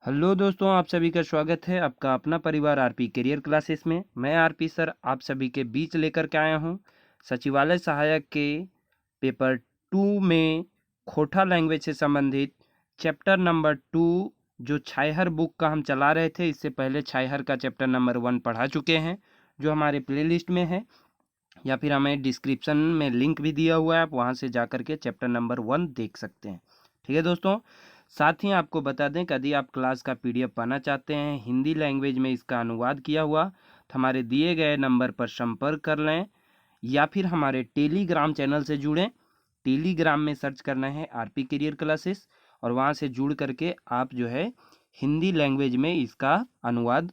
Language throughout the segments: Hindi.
हेलो दोस्तों, आप सभी का स्वागत है आपका अपना परिवार आरपी करियर क्लासेस में। मैं आरपी सर आप सभी के बीच लेकर के आया हूं सचिवालय सहायक के पेपर 2 में खोटा लैंग्वेज से संबंधित चैप्टर नंबर 2 जो छायहर बुक का हम चला रहे थे। इससे पहले छायहर का चैप्टर नंबर 1 पढ़ा चुके हैं जो हमारे प्लेलिस्ट में है, या फिर हमें डिस्क्रिप्शन में लिंक भी दिया हुआ है, आप वहां से जाकर के चैप्टर नंबर 1 देख सकते हैं। ठीक है दोस्तों, साथ ही आपको बता दें कि यदि आप क्लास का पीडीएफ पाना चाहते हैं हिंदी लैंग्वेज में इसका अनुवाद किया हुआ, तो हमारे दिए गए नंबर पर संपर्क कर लें या फिर हमारे टेलीग्राम चैनल से जुड़ें। टेलीग्राम में सर्च करना है आरपी करियर क्लासेस और वहाँ से जुड़ करके आप जो है हिंदी लैंग्वेज में इसका अनुवाद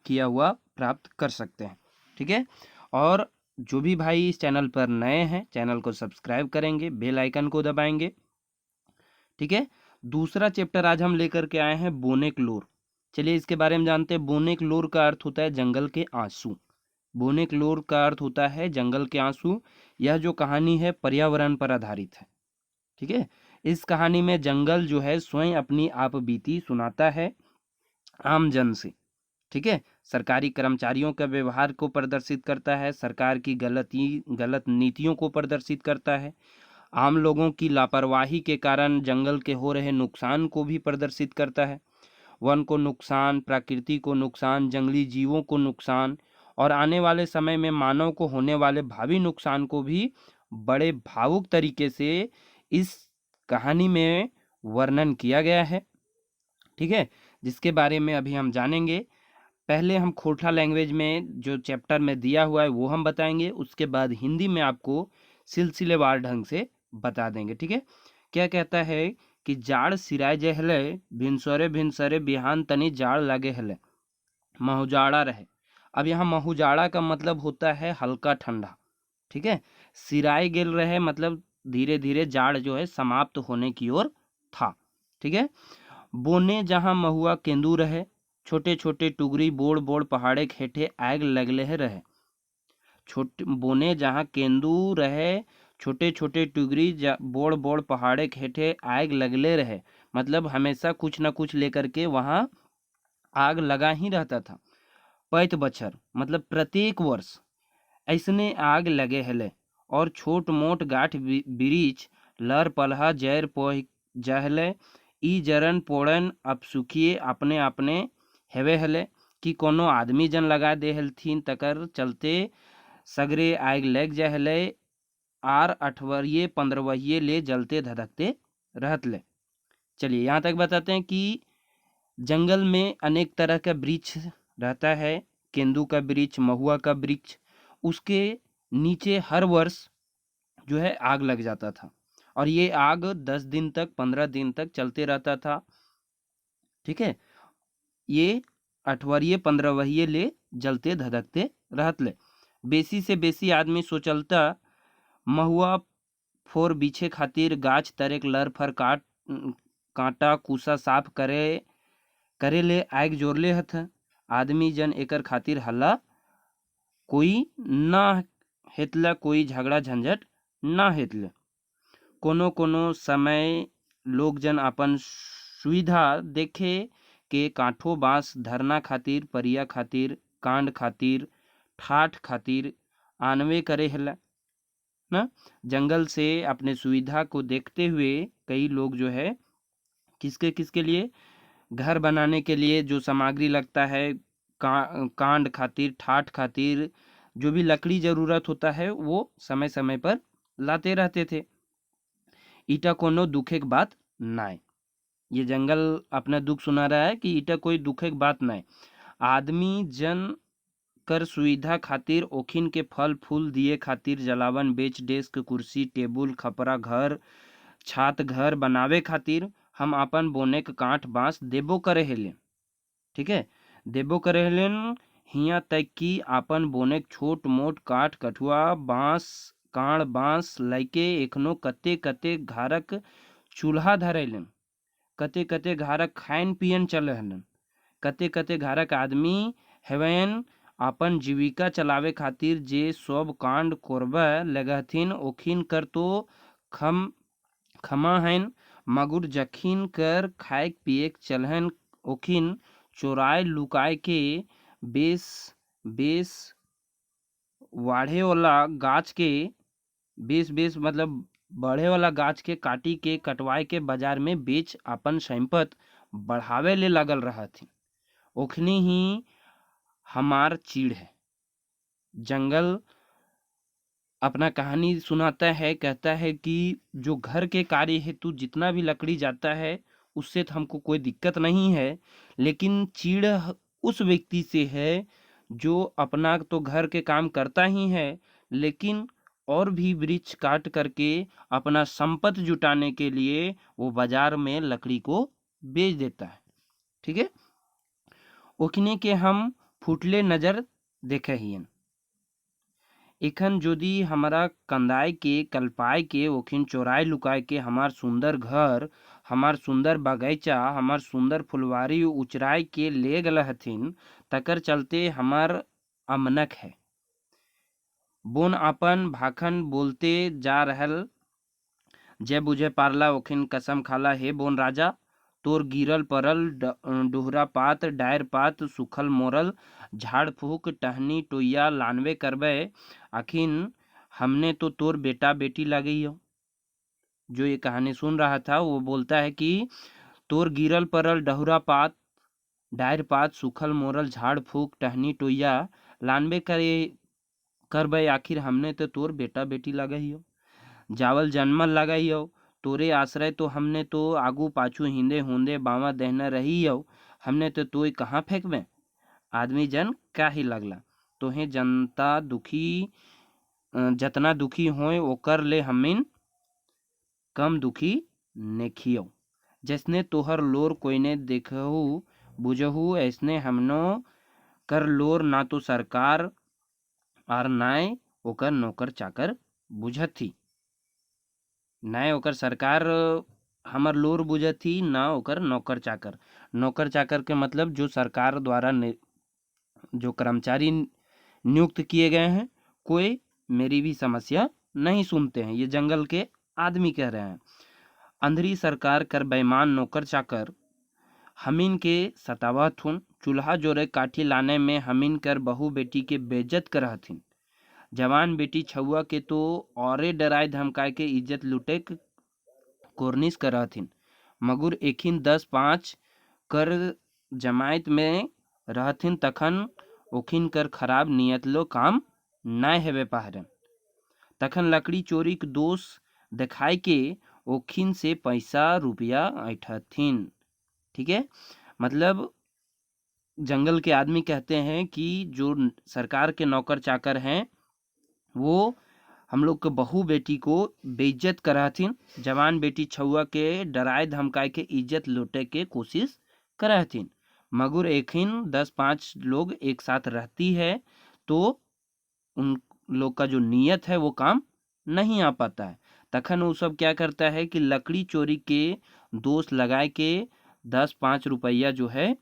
किया हुआ प्राप्त कर सकते हैं। ठीक है, और जो भी भाई इस चैनल पर नए हैं चैनल को सब्सक्राइब करेंगे, बेल आइकन को दबाएंगे। ठीक है, दूसरा चैप्टर आज हम लेकर के आए हैं बोनेकलोर। चलिए इसके बारे में जानते हैं। बोनेकलोर का अर्थ होता है जंगल के आंसू। बोनेकलोर का अर्थ होता है जंगल के आंसू। यह जो कहानी है पर्यावरण पर आधारित है। ठीक है, इस कहानी में जंगल जो है स्वयं अपनी आप बीती सुनाता है आम जन से। ठीक है, सरकारी कर्मचारियों के व्यवहार को प्रदर्शित करता है, सरकार की गलत नीतियों को प्रदर्शित करता है, आम लोगों की लापरवाही के कारण जंगल के हो रहे नुकसान को भी प्रदर्शित करता है। वन को नुकसान, प्रकृति को नुकसान, जंगली जीवों को नुकसान और आने वाले समय में मानव को होने वाले भावी नुकसान को भी बड़े भावुक तरीके से इस कहानी में वर्णन किया गया है। ठीक है, जिसके बारे में अभी हम जानेंगे। पहले हम खोटा लैंग्वेज में जो चैप्टर में दिया हुआ है वो हम बताएंगे, उसके बाद हिंदी में आपको सिलसिलेवार ढंग से बता देंगे। ठीक है, क्या कहता है कि जाड़ सिराय जे हले भिनसरे भिनसरे बिहान तनी जाड़ लगे हले महुजाड़ा रहे। अब यहाँ महुजाड़ा का मतलब होता है हल्का ठंडा। ठीक है, सिराय गेल रहे मतलब धीरे धीरे जाड़ जो है समाप्त होने की ओर था। ठीक है, बोने जहाँ महुआ केंदू रहे छोटे छोटे टुगरी बोड़ बोड़ पहाड़े खेठे आग लगले है रहे। छोटे बोने जहाँ केंदू रहे छोटे छोटे टुगरी बोड़ बोड़ पहाड़े खेठे आग लगले रहे, मतलब हमेशा कुछ ना कुछ लेकर के वहाँ आग लगा ही रहता था। पैत बछर मतलब प्रत्येक वर्ष ऐसने आग लगे हले और छोट मोट गाठ बिरीछ लर पलहा जैर पोह जहले ई जरन पोड़न अब सुखिए अपने अपने हेवे हले कि कोनो आदमी जन लगा दे हलथिन तकर चलते सगरे आग लग जाए हले आर अठवरिये पंद्रवहिये ले जलते धधकते रहत ले। चलिए यहाँ तक बताते हैं कि जंगल में अनेक तरह का वृक्ष रहता है, केंदू का वृक्ष, महुआ का वृक्ष। उसके नीचे हर वर्ष जो है आग लग जाता था और ये आग 10 दिन तक 15 दिन तक चलते रहता था। ठीक है, ये अठवरिये पंद्रवहिये ले जलते धधकते रहत ले। बेसी से बेसी आदमी सोचलता महुआ फोर बीछे खातिर गाछ तरेक लर फर कांटा कुसा साफ करे ले आग जोरले हथ। आदमी जन एकर खातिर हल्ला कोई ना हेतला, कोई झगड़ा झंझट ना हेतले। कोनो कोनो समय लोग जन अपन सुविधा देखे के काठो बांस धरना खातिर, परिया खातिर, कांड खातिर, ठाठ खातिर आनवे करे हला ना। जंगल से अपने सुविधा को देखते हुए कई लोग जो है किसके किसके लिए, घर बनाने के लिए जो सामग्री लगता है कांड खातिर, ठाठ खातिर, जो भी लकड़ी जरूरत होता है वो समय समय पर लाते रहते थे। ईटा कोनो दुखे की बात नाय। ये जंगल अपना दुख सुना रहा है कि ईटा कोई दुखे की बात नाय। आदमी जन कर सुविधा खातिर ओखिन के फल फूल दिए खातिर, जलावन बेच डेस्क कुर्सी टेबुल खपरा घर छात घर बनावे खातिर हम अपन बोने के काठ बांस देबो करे हेले। ठीक है, देबो करे हेलेन हिया तक कि आपन बोने छोट मोट काठ कठुआ बांस कांड बांस लैके एखनो कते कते घारक चूल्हा धरेलन, कते कते घारक खाइन पियन चले हलन, कते कते घारक आदमी हेवेन अपन जीविका चलावे खातिर जे सब कांड कोरबा लगथिन ओखिन कर तो खमा हैन मगुर जखिन कर खाए पिए चलहन ओखिन चोराय लुकाय के बेस बेस वाढ़े वाला गाछ के बेस मतलब बढ़े वाला गाछ के काटी के कटवाए के बाजार में बेच अपन संपत बढ़ावे ले लगल रहथिन। ओखनी ही हमार चीड़ है। जंगल अपना कहानी सुनाता है, कहता है कि जो घर के कार्य हेतु जितना भी लकड़ी जाता है उससे तो हमको कोई दिक्कत नहीं है, लेकिन चीड़ उस व्यक्ति से है जो अपना तो घर के काम करता ही है, लेकिन और भी वृक्ष काट करके अपना संपत्ति जुटाने के लिए वो बाजार में लकड़ी को बेच देता है। ठीक है, ओखने के हम फुटले नजर देखे हियन। एखन यदि हमारा कंदाय के कल्पाय के ओखिन चोराय लुकाय के हमार सुंदर घर, हमार सुंदर बगीचा, हमार सुंदर फुलवारी उचराय के ले गल हथिन, तकर चलते हमार अमनक है। बोन अपन भाखन बोलते जा रहल, जय बुझे पारला ओखिन कसम खाला, हे बोन राजा तोर गिरल परल डोहरा पात डायर पात सुखल मोरल झाड़ फूक टहनी टोइया लानवे करबे, आखिन हमने तो तोर बेटा बेटी लगी हो। जो ये कहानी सुन रहा था वो बोलता है कि तोर गिरल परल डहुरा पात डायर पात सुखल मोरल झाड़ फूक टहनी टोइया लानवे करबे, आखिर हमने तो तोर बेटा बेटी लगाई हो। जावल जन्मल लगाई हो, तोरे आश्रय तो हमने तो आगू पाछू हिंदे हुंदे बावा दहना रही हो, हमने तो तोय कहाँ फेंकबे। आदमी जन का ही लगला, तोहे जनता दुखी जतना दुखी होए ओकर ले हमिन कम दुखी नेखियो। जैसने तोहर लोर कोईने देखहु बुझहु, ऐसने हमनो कर लोर ना तो सरकार और नाय ओकर नौकर चाकर बुझथी। नाय ओकर सरकार हमर लोर बुझथी, ना ओकर नौकर चाकर। नौकर चाकर के मतलब जो सरकार द्वारा जो कर्मचारी नियुक्त किए गए हैं, कोई मेरी भी समस्या नहीं सुनते हैं। ये जंगल के आदमी कह रहे हैं। अंधरी सरकार कर बेईमान नौकर चाकर हमीन के सतावत हुन, चूल्हा जोरे काठी लाने में हमीन कर बहू बेटी के बेइज्जत करहथिन। जवान बेटी छुआ के तो औरे डराए धमकाए के इज्जत लुटे कोर्निश करहथिन। मगुर एखिन 10-5 कर जमायत में रहथिन, तखन ओखिन कर खराब नियत लो काम नाय हेवे पाहरन। तखन लकड़ी चोरी के दोष दिखाई के ओखिन से पैसा रुपया ऐठथिन। ठीक है, मतलब जंगल के आदमी कहते हैं कि जो सरकार के नौकर चाकर हैं वो हम लोग के बहू बेटी को बेइज्जत कराथिन, जवान बेटी छुआ के डराए धमकाए के इज्जत लूटे के कोशिश कराथिन। मगर एखिन 10-5 लोग एक साथ रहती है तो उन लोग का जो नियत है वो काम नहीं आ पाता है। तखन वो सब क्या करता है कि लकड़ी चोरी के दोष लगाए के 10-5 रुपया जो है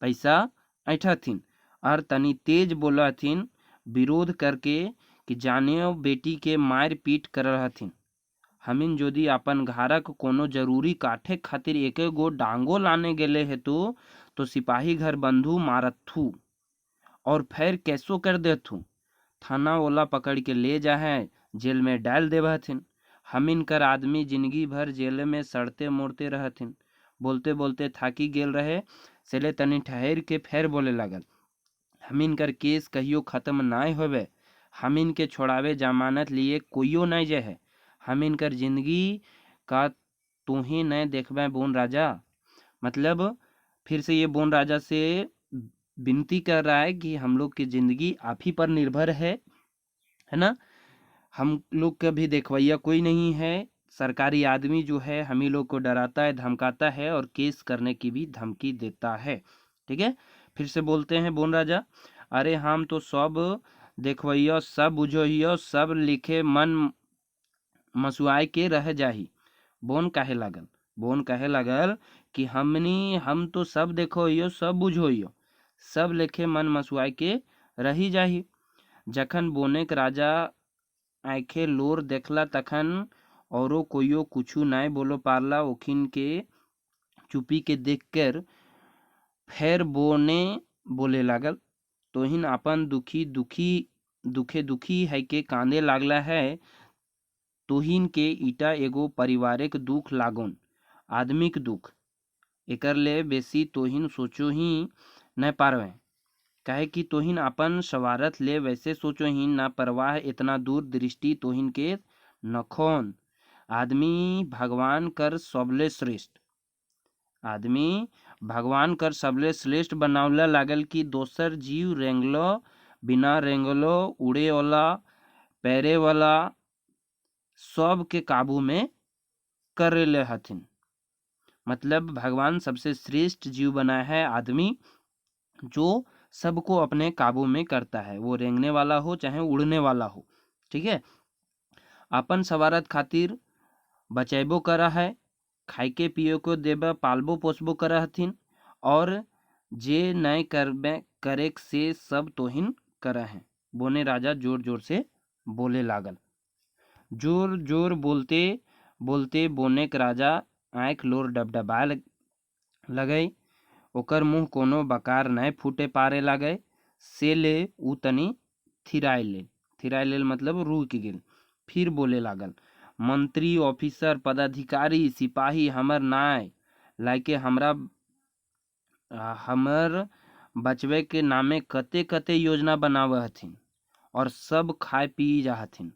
पैसा ऐठथिन और तनी तेज बोलथिन, विरोध करके कि जानियो बेटी के मार पीट कर रहथिन। हमिन यदि अपन घारक कोनो जरूरी काठे खातिर एक गो डांगो लाने गेले है तो सिपाही घर बंधु मारथू और फिर कैसो कर देथू, थाना वाला पकड़ के ले जा है जेल में डाल देवथिन। हमिन कर आदमी जिंदगी भर जेल में सड़ते मोड़ते रहथिन। बोलते बोलते थाकी गेल रहे, सेले तनी ठहर के फिर बोले लगल, हमिन कर केस कहियो खत्म नाय होवे, हमिन के छोड़ावे जमानत लिए कोइयो नहीं जे है, हमिन कर जिंदगी का तुम्हें नहीं देखबे बोन राजा। मतलब फिर से ये बोन राजा से विनती कर रहा है कि हम लोग की जिंदगी आप ही पर निर्भर है ना। हम लोग का भी देखवैया कोई नहीं है, सरकारी आदमी जो है हम ही लोग को डराता है धमकाता है और केस करने की भी धमकी देता है। ठीक है, फिर से बोलते हैं बोन राजा, अरे हम तो सब देखवैया सब बुझो सब लिखे मन मसुआए के रह जाही। बोन कहे लगल, बोन कहे लगल कि हम तो सब देखो यो सब बुझो यो सब लेखे मन मसुआए के रही जाही। जखन बोनेक राजा आँखें लोर देखला तखन औरो कोइयो कुछु नाय बोलो पारला। ओखिन के चुपी के देख कर फेर बोने बोले लागल, तोहिन अपन दुखे दुखी है के कांदे लागला है। तोहिन के ईटा एगो पारिवारिक दुख लागोन, आदमिक दुख। एकर ले बेसी तोहिन सोचो ही न पारवे, काहे कि तोहिन अपन स्वार्थ ले वैसे सोचो ही ना परवाह, इतना दूर दृष्टि तोहिन के नखोन। आदमी भगवान कर सबले श्रेष्ठ, आदमी भगवान कर सबले श्रेष्ठ बनावला लागल कि दोसर जीव रेंगलो बिना रेंगलो उड़े वाला पैरे वाला सब के काबू में कर ले हथिन। मतलब भगवान सबसे श्रेष्ठ जीव बना है आदमी, जो सबको अपने काबू में करता है, वो रेंगने वाला हो चाहे उड़ने वाला हो। ठीक है, अपन सवारत खातिर बचैबो करा है, खाइके पियो को देबा पालबो पोसबो करा हथिन, और जे नय करबे करे से सब तोहिन करा है। बोने राजा जोर जोर से बोले लागल। जोर जोर बोलते बोलते बोने के राजा आँख लोर डबडबाए लगई। ओकर मुँह कोनो बकार नय फूटे पारे लागे। से ले उ तनी थिराय लेल मतलब रुक गेल। फिर बोले लागल, मंत्री ऑफिसर पदाधिकारी सिपाही हमर नाय लाइके हमर बचवे के नामे कते कते योजना बनावे हथिन, और सब खाए पी जा हथिन।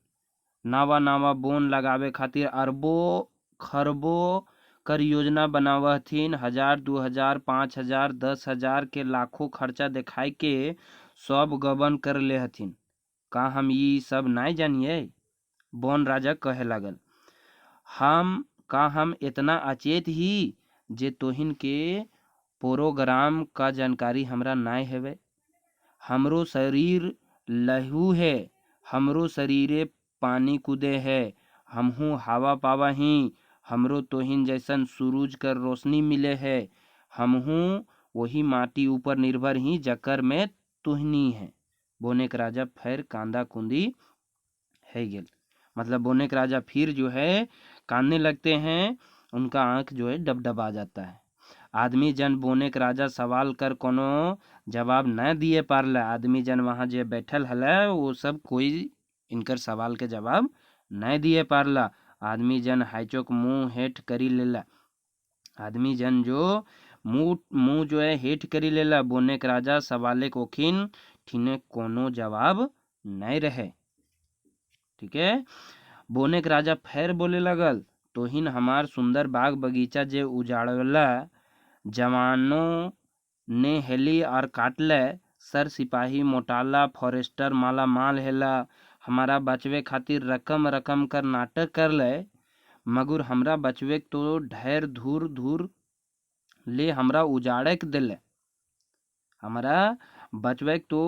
नावा नावा बोन लगावे खातिर अरबो खरबो कर योजना बनावे हथिन। 1000 2000 5000 10,000 के लाखों खर्चा दिखाई के सब गबन कर ले हथिन। का हम ई सब नाय जानिए? बोन राजा कहे लागल, हम इतना अचेत ही जे तोहिन के प्रोग्राम का जानकारी हमरा नाय हेवे। हमरो शरीर लहू है, हमरो शरीरे पानी कूदे है, हमहू हवा पावा ही, हमरो तोहिन जैसन सूरज कर रोशनी मिले है, हमहू वही माटी ऊपर निर्भर ही जकर में तोहनी है। बोने के राजा फिर कांदा कुंदी है गेल। मतलब बोने के राजा फिर जो है कांदने लगते हैं, उनका आंख जो है डबडबा जाता है। आदमी जन बोने के राजा सवाल कर कोनो जवाब न दिए पारला। आदमी जन वहाँ जे बैठल हला वो सब कोई इनकर सवाल के जवाब न दिए पारला। आदमी जन हाइचोक मुंह हेठ करी लेला। आदमी जन जो मुंह जो है हेठ करी लेला। बोने के राजा सवाले कोखिन ठीने कोनो जवाब नहीं रहे। ठीक है, बोने के राजा फिर बोले लगल, तोहिन हमार सुंदर बाग बगीचा जे उजाड़ला जवानों ने हेली और काटले। सर सिपाही मोटाला फॉरेस्टर माला माल हेला। हमारा बचवे खातिर रकम रकम कर नाटक कर ले, मगर हमरा बचवे तो ढेर धूर धूर ले हमरा उजाड़े के दिले। हमारा बचवे तो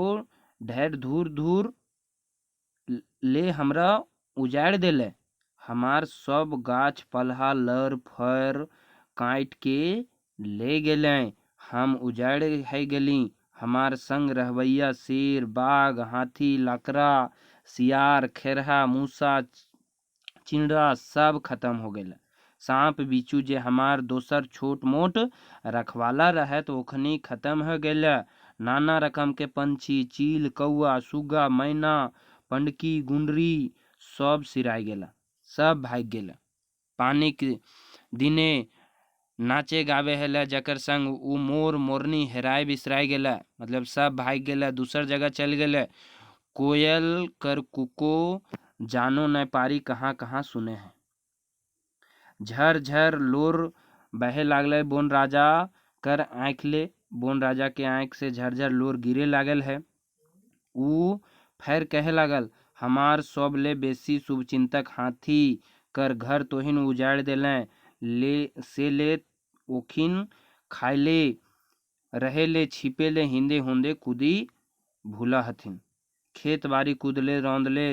ढेर धूर धूर ले हमरा उजाड़ देले। हमार सब गाछ पलहा लर फर काट के ले गेले। हम उजाड़ है गेली। हमार संग रहवैया शेर बाघ हाथी लकड़ा सियार खेरहा मूसा चिंड़ा सब खत्म हो गए। सांप बिच्छू जे हमार दोसर छोट मोट रखवाला रहे तो ओखनी खत्म हो गए। नाना रकम के पंछी चील कौआ सुगा मैना पंडकी गुंडरी सब सिराय गेला, सब भाग गेला। पानी के दिने नाचे गावे हेला जकर संग उ मोर मोरनी हेराय बिसराय गेला। मतलब सब भाग गेला, दूसर जगह चल गेले। कोयल कर कुको जानो न पारी कहाँ कहाँ सुने हैं। झर झर लोर बहे लागले बोन राजा कर आँख ले। बोन राजा के आँख से झरझर लोर गिरे लागल है। उ फिर कहे लागल, हमार सब ले बेसी शुभचिंतक हाथी कर घर तोहिन उजाड़ देले। ले ओखिन खाइले रहे ले छिपे ले हिंदे हुंदे कूदी भूला हथिन। खेत बाड़ी कूदले रौंदले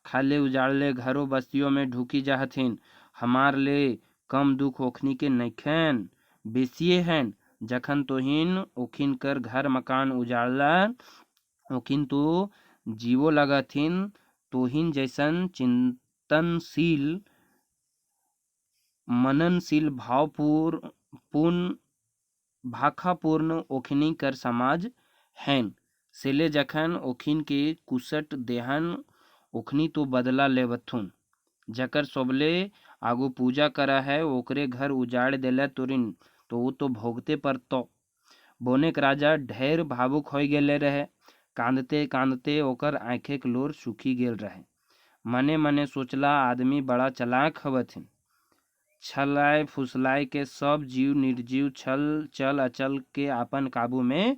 खाले उजाड़ले घरों बस्तियों में ढुकी जा हथिन। हमार ले कम दुख ओखनी के नैखेन, बेसिए हैं। जखन तोहिन ओखिन कर घर मकान उजाड़ला ओखिन तो जीवो लगथिन। तोहिन जैसन चिंतनशील मननशील भावपूर्ण भाखापूर्ण ओखनी कर समाज हैन। सेले जखन ओखिन के कुसट देहन ओखनी तो बदला लेवथुन। जकर सोबले आगू पूजा करा है ओकरे घर उजाड़ देला तुरिन तो वो तो भोगते पड़तो। बोनेक राजा ढेर भावुक हो गेले रहे। कांदते कांदते ओकर आंखें के लोर सूखी गेल रहे। मने मने सोचला आदमी बड़ा चलाक हवथिन। छलाय फुसलाय के सब जीव निर्जीव छल चल अचल के अपन काबू में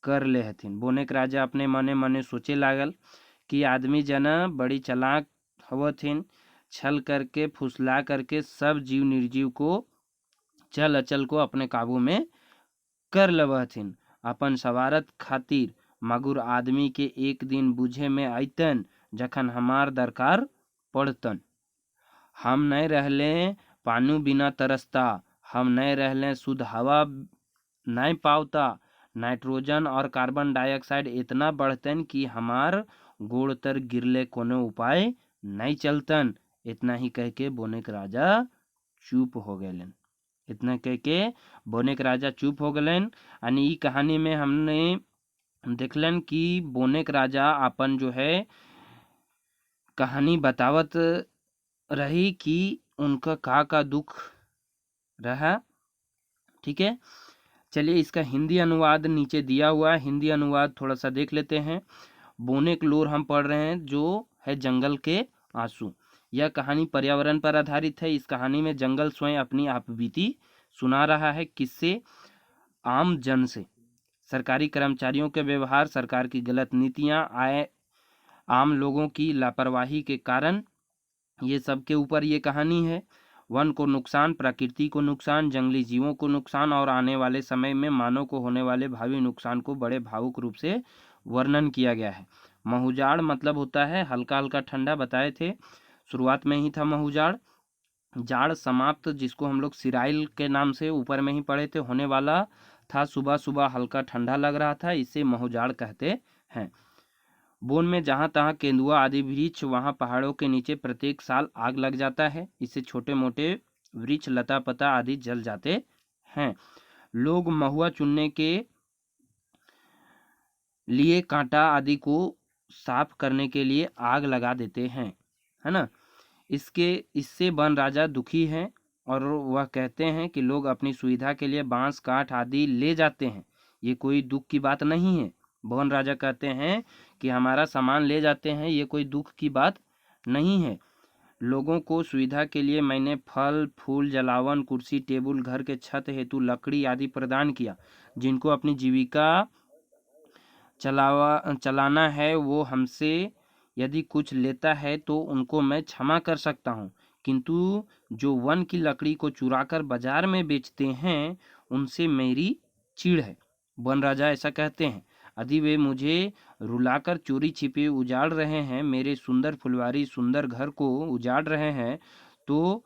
कर ले हथिन। बोनेक राजा अपने मने मने सोचे लागल कि आदमी जना बड़ी चलाक हवथिन। छल करके फुसला करके सब जीव निर्जीव को चल अचल को अपने काबू में कर लवहथिन। अपन सवारत खातिर मगुर आदमी के एक दिन बुझे में आइतन जखन हमार दरकार पड़तन। हम नहीं रहले पानी बिना तरसता, हम नहीं रहले शुद्ध हवा नहीं पावता, नाइट्रोजन और कार्बन डाइऑक्साइड इतना बढ़तन कि हमार गोड़ तर गिरले कोनो उपाय नहीं चलतन। इतना ही कह के बोनेक राजा चुप हो गए। इतना कह के बोनेक राजा चुप हो गए। यानी ई कहानी में हमने देखलन कि बोनेक राजा अपन जो है कहानी बतावत रही कि उनका का दुख रहा। ठीक है, चलिए इसका हिंदी अनुवाद नीचे दिया हुआ है, हिंदी अनुवाद थोड़ा सा देख लेते हैं। बोनेक लोर हम पढ़ रहे हैं जो है जंगल के आंसू। यह कहानी पर्यावरण पर आधारित है। इस कहानी में जंगल स्वयं अपनी आपबीती सुना रहा है। किससे? आम जन से। सरकारी कर्मचारियों के व्यवहार, सरकार की गलत नीतियां, आम लोगों की लापरवाही के कारण, ये सब के ऊपर ये कहानी है। वन को नुकसान, प्रकृति को नुकसान, जंगली जीवों को नुकसान और आने वाले समय में मानव को होने वाले भावी नुकसान को बड़े भावुक रूप से वर्णन किया गया है। महुजाड़ मतलब होता है हल्का हल्का ठंडा, बताए थे शुरुआत में ही था महुजाड़। जाड़ समाप्त, जिसको हम लोग सिराइल के नाम से ऊपर में ही पढ़े थे, होने वाला था। सुबह सुबह हल्का ठंडा लग रहा था, इसे महुजाड़ कहते हैं। बोन में जहाँ तहाँ केंदुआ आदि वृक्ष, वहाँ पहाड़ों के नीचे प्रत्येक साल आग लग जाता है। इससे छोटे मोटे वृक्ष, लता पता आदि जल जाते हैं। लोग महुआ चुनने के लिए कांटा आदि को साफ करने के लिए आग लगा देते हैं, है ना। इससे वन राजा दुखी हैं और वह कहते हैं कि लोग अपनी सुविधा के लिए बांस काठ आदि ले जाते हैं, ये कोई दुख की बात नहीं है। वन राजा कहते हैं कि हमारा सामान ले जाते हैं, ये कोई दुख की बात नहीं है। लोगों को सुविधा के लिए मैंने फल फूल, जलावन, कुर्सी टेबुल, घर के छत हेतु लकड़ी आदि प्रदान किया। जिनको अपनी जीविका चलाना है वो हमसे यदि कुछ लेता है तो उनको मैं क्षमा कर सकता हूँ, किंतु जो वन की लकड़ी को चुराकर बाजार में बेचते हैं उनसे मेरी चिढ़ है। वन राजा ऐसा कहते हैं। यदि वे मुझे रुलाकर चोरी छिपे उजाड़ रहे हैं, मेरे सुंदर फुलवारी सुंदर घर को उजाड़ रहे हैं, तो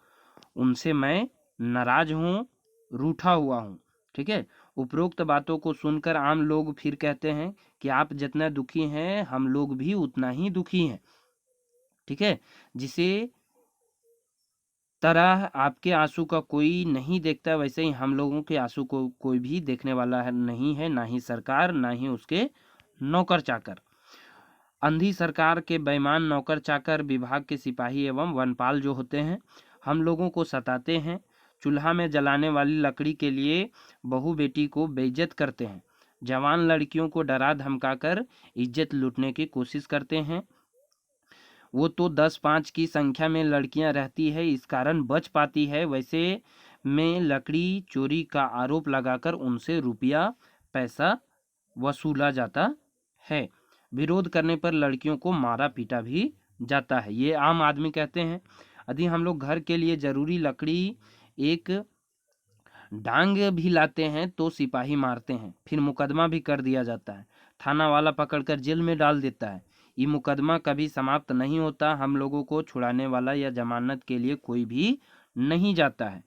उनसे मैं नाराज हूँ, रूठा हुआ हूँ। ठीक है। उपरोक्त बातों को सुनकर आम लोग फिर कहते हैं कि आप जितना दुखी हैं हम लोग भी उतना ही दुखी हैं। ठीक है। जिसे तरह आपके आंसू का कोई नहीं देखता, वैसे ही हम लोगों के आंसू को कोई भी देखने वाला नहीं है, ना ही सरकार, ना ही उसके नौकर चाकर। अंधी सरकार के बेईमान नौकर चाकर, विभाग के सिपाही एवं वनपाल जो होते हैं, हम लोगों को सताते हैं। चूल्हा में जलाने वाली लकड़ी के लिए बहू बेटी को बेइज्जत करते हैं। जवान लड़कियों को डरा धमकाकर इज्जत लूटने की कोशिश करते हैं। वो तो 10-5 की संख्या में लड़कियां रहती है, इस कारण बच पाती है। वैसे में लकड़ी चोरी का आरोप लगाकर उनसे रुपया पैसा वसूला जाता है। विरोध करने पर लड़कियों को मारा पीटा भी जाता है। ये आम आदमी कहते हैं। यदि हम लोग घर के लिए जरूरी लकड़ी एक डांग भी लाते हैं तो सिपाही मारते हैं, फिर मुकदमा भी कर दिया जाता है। थाना वाला पकड़कर जेल में डाल देता है। ये मुकदमा कभी समाप्त नहीं होता। हम लोगों को छुड़ाने वाला या जमानत के लिए कोई भी नहीं जाता है।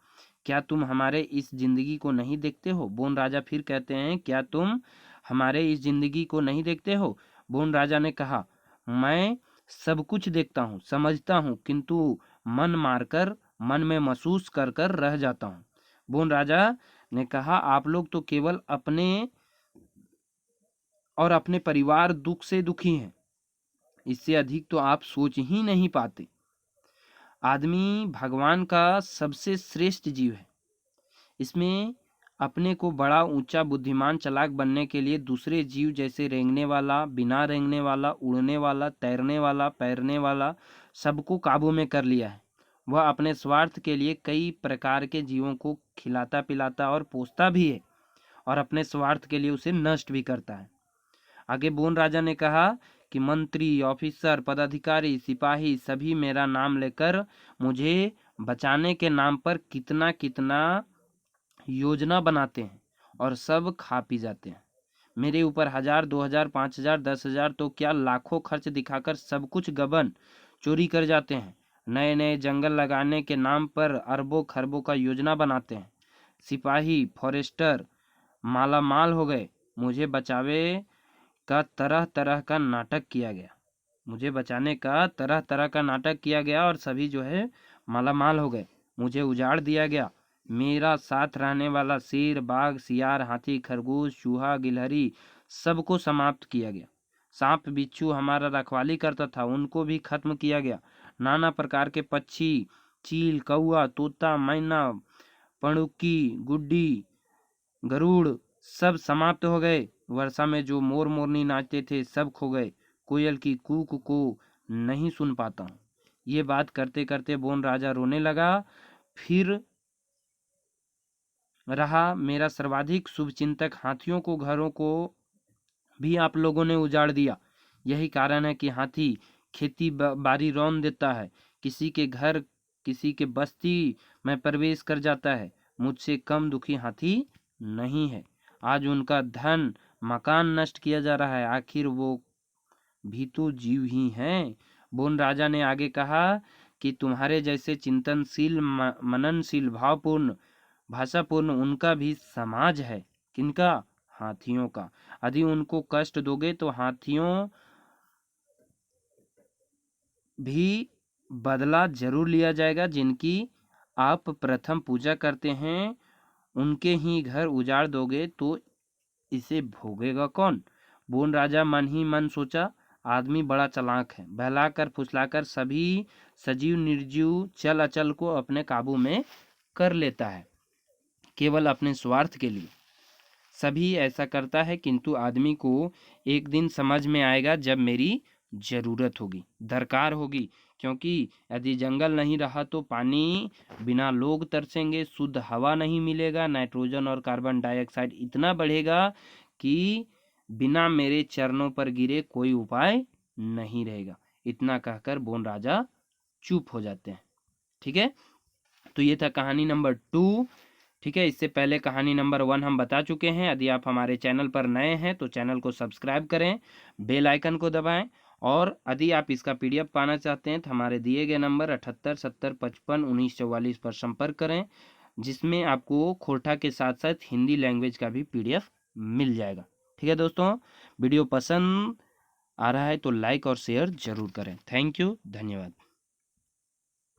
क्या तुम हमारे इस जिंदगी को नहीं देखते हो? बोन राजा फिर कहते हैं, क्या तुम हमारे इस जिंदगी को नहीं देखते हो? बोन राजा ने कहा, मैं सब कुछ देखता हूँ, समझता हूँ, किंतु मन मारकर, मन में महसूस कर कर रह जाता हूँ। बोन राजा ने कहा, आप लोग तो केवल अपने और अपने परिवार दुख से दुखी हैं, इससे अधिक तो आप सोच ही नहीं पाते। आदमी भगवान का सबसे श्रेष्ठ जीव है। इसमें अपने को बड़ा ऊंचा बुद्धिमान चालाक बनने के लिए दूसरे जीव जैसे रेंगने वाला, बिना रेंगने वाला, उड़ने वाला, तैरने वाला, पैरने वाला सबको काबू में कर लिया है। वह अपने स्वार्थ के लिए कई प्रकार के जीवों को खिलाता पिलाता और पोसता भी है और अपने स्वार्थ के लिए उसे नष्ट भी करता है। आगे बोन राजा ने कहा कि मंत्री, ऑफिसर, पदाधिकारी, सिपाही सभी मेरा नाम लेकर मुझे बचाने के नाम पर कितना कितना योजना बनाते हैं और सब खा पी जाते हैं। मेरे ऊपर 1000, 2000, 5000, 10,000 तो क्या लाखों खर्च दिखाकर सब कुछ गबन चोरी कर जाते हैं। नए नए जंगल लगाने के नाम पर अरबों खरबों का योजना बनाते हैं। सिपाही, फॉरेस्टर माला माल हो गए। मुझे बचावे का तरह तरह का नाटक किया गया। मुझे बचाने का तरह तरह का नाटक किया गया और सभी जो है माला माल हो गए। मुझे उजाड़ दिया गया। मेरा साथ रहने वाला शेर, बाघ, सियार, हाथी, खरगोश, चूहा, गिलहरी सबको समाप्त किया गया। सांप बिच्छू हमारा रखवाली करता था, उनको भी खत्म किया गया। नाना प्रकार के पक्षी, चील, कौआ, तोता, मैना, पणुकी, गुड्डी, गरुड़ सब समाप्त हो गए। वर्षा में जो मोर मोरनी नाचते थे सब खो गए। कोयल की कूक को नहीं सुन पाता हूँ। ये बात करते करते बोन राजा रोने लगा। फिर रहा मेरा सर्वाधिक शुभचिंतक, हाथियों को, घरों को भी आप लोगों ने उजाड़ दिया। यही कारण है कि हाथी खेती बाड़ी रौन देता है, किसी के घर, किसी के बस्ती में प्रवेश कर जाता है। मुझसे कम दुखी हाथी नहीं है। आज उनका धन, मकान नष्ट किया जा रहा है। आखिर वो भी तो जीव ही हैं। बोन राजा ने आगे कहा कि तुम्हारे जैसे चिंतनशील, मननशील, भावपूर्ण, भाषापूर्ण उनका भी समाज है। किनका? हाथियों का। यदि उनको कष्ट दोगे तो हाथियों भी बदला जरूर लिया जाएगा। जिनकी आप प्रथम पूजा करते हैं उनके ही घर उजाड़ दोगे तो इसे भोगेगा कौन? बोन राजा मन ही मन सोचा, आदमी बड़ा चालाक है। बहलाकर फुसलाकर सभी सजीव निर्जीव चल अचल को अपने काबू में कर लेता है, केवल अपने स्वार्थ के लिए। सभी ऐसा करता है, किंतु आदमी को एक दिन समझ में आएगा जब मेरी जरूरत होगी, दरकार होगी। क्योंकि यदि जंगल नहीं रहा तो पानी बिना लोग तरसेंगे, शुद्ध हवा नहीं मिलेगा, नाइट्रोजन और कार्बन डाइऑक्साइड इतना बढ़ेगा कि बिना मेरे चरणों पर गिरे कोई उपाय नहीं रहेगा। इतना कहकर बोन राजा चुप हो जाते हैं। ठीक है, तो ये था कहानी नंबर 2। ठीक है, इससे पहले कहानी नंबर 1 हम बता चुके हैं। यदि आप हमारे चैनल पर नए हैं तो चैनल को सब्सक्राइब करें, बेल आइकन को दबाएं, और यदि आप इसका PDF पाना चाहते हैं तो हमारे दिए गए नंबर 78 70 55 19 44 पर संपर्क करें, जिसमें आपको खोरठा के साथ साथ हिंदी लैंग्वेज का भी PDF मिल जाएगा। ठीक है दोस्तों, वीडियो पसंद आ रहा है तो लाइक और शेयर जरूर करें। थैंक यू, धन्यवाद।